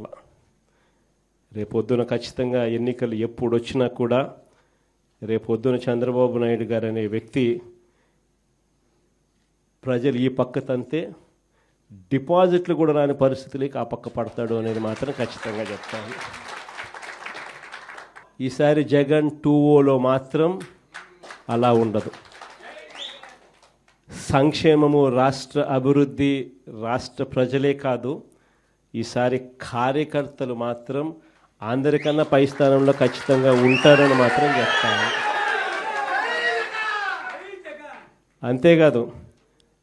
మళ్ళా రేపొద్దున ఖచ్చితంగా ఎన్నికలు ఎప్పుడు వచ్చినా కూడా రేపొద్దున చంద్రబాబు నాయుడు గారు అనే వ్యక్తి ప్రజలు ఈ పక్క తంతే డిపాజిట్లు కూడా రాని పరిస్థితులకి ఆ పక్క పడతాడు అనేది మాత్రం ఖచ్చితంగా చెప్తాను. ఈసారి జగన్ 2.0లో మాత్రం అలా ఉండదు. సంక్షేమము, రాష్ట్ర అభివృద్ధి, రాష్ట్ర ప్రజలే కాదు, ఈసారి కార్యకర్తలు మాత్రం అందరికన్నా పై స్థానంలో ఖచ్చితంగా ఉంటారని మాత్రం చెప్తాను. అంతేకాదు,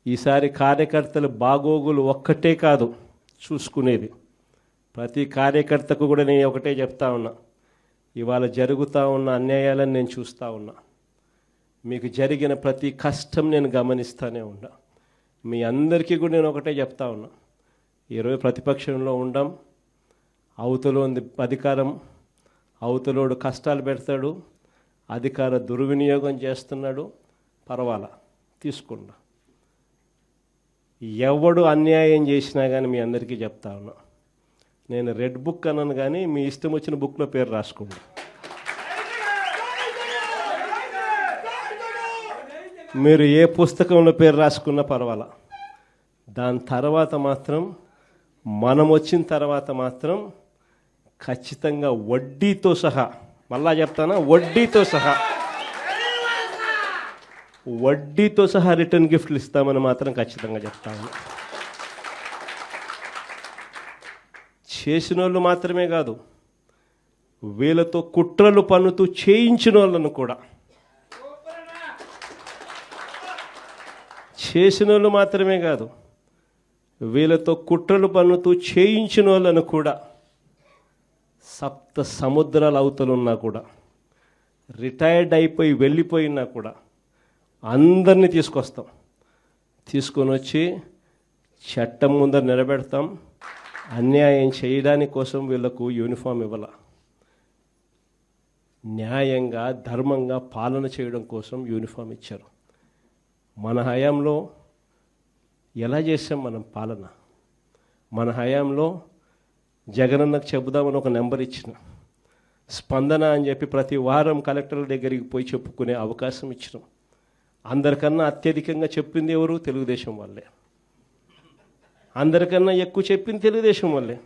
ఈసారి కార్యకర్తలు బాగోగులు ఒక్కటే కాదు చూసుకునేది, ప్రతి కార్యకర్తకు కూడా నేను ఒకటే చెప్తా ఉన్నా, ఇవాళ జరుగుతూ ఉన్న అన్యాయాలను నేను చూస్తూ ఉన్నా, మీకు జరిగిన ప్రతి కష్టం నేను గమనిస్తూనే ఉన్నా. మీ అందరికీ కూడా నేను ఒకటే చెప్తా ఉన్నా, ఈరోజు ప్రతిపక్షంలో ఉండం, అవతల ఉంది అధికారం, అవతలోడు కష్టాలు పెడతాడు, అధికార దుర్వినియోగం చేస్తున్నాడు, పర్వాలా తీసుకున్నా. ఎవడు అన్యాయం చేసినా కానీ మీ అందరికీ చెప్తా ఉన్నా, నేను రెడ్ బుక్ అన్నాను కానీ మీ ఇష్టం వచ్చిన బుక్లో పేరు రాసుకోండి. మీరు ఏ పుస్తకంలో పేరు రాసుకున్నా పర్వాలా. దాని తర్వాత మాత్రం మనం వచ్చిన తర్వాత మాత్రం ఖచ్చితంగా వడ్డీతో సహా, మళ్ళా చెప్తానా, వడ్డీతో సహా రిటర్న్ గిఫ్ట్లు ఇస్తామని మాత్రం ఖచ్చితంగా చెప్తాను. చేసిన వాళ్ళు మాత్రమే కాదు, వీళ్ళతో కుట్రలు పన్నుతూ చేయించిన వాళ్ళను కూడా, చేసిన వాళ్ళు మాత్రమే కాదు, వీళ్ళతో కుట్రలు పన్నుతూ చేయించిన వాళ్ళను కూడా, సప్త సముద్రాల అవతలున్నా కూడా, రిటైర్డ్ అయిపోయి వెళ్ళిపోయినా కూడా అందరినీ తీసుకొని వచ్చి చట్టం ముందర నిలబెడతాం. అన్యాయం చేయడానికి కోసం వీళ్ళకు యూనిఫామ్ ఇవ్వాల, న్యాయంగా ధర్మంగా పాలన చేయడం కోసం యూనిఫామ్ ఇచ్చారు. మన హయాంలో ఎలా చేసాం మనం పాలన? మన హయాంలో జగనన్నకు చెబుదామని ఒక నెంబర్ ఇచ్చిన, స్పందన అని చెప్పి ప్రతి వారం కలెక్టర్ల దగ్గరికి పోయి చెప్పుకునే అవకాశం ఇచ్చినాం. అందరికన్నా అత్యధికంగా చెప్పింది ఎవరు? తెలుగుదేశం వాళ్ళే. అందరికన్నా ఎక్కువ చెప్పింది తెలుగుదేశం వాళ్ళే.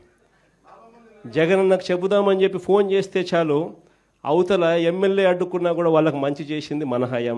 జగనన్నకు చెబుదామని చెప్పి ఫోన్ చేస్తే చాలు, అవతల ఎమ్మెల్యే అడ్డుకున్నా కూడా వాళ్ళకి మంచి చేసింది మన హయాం.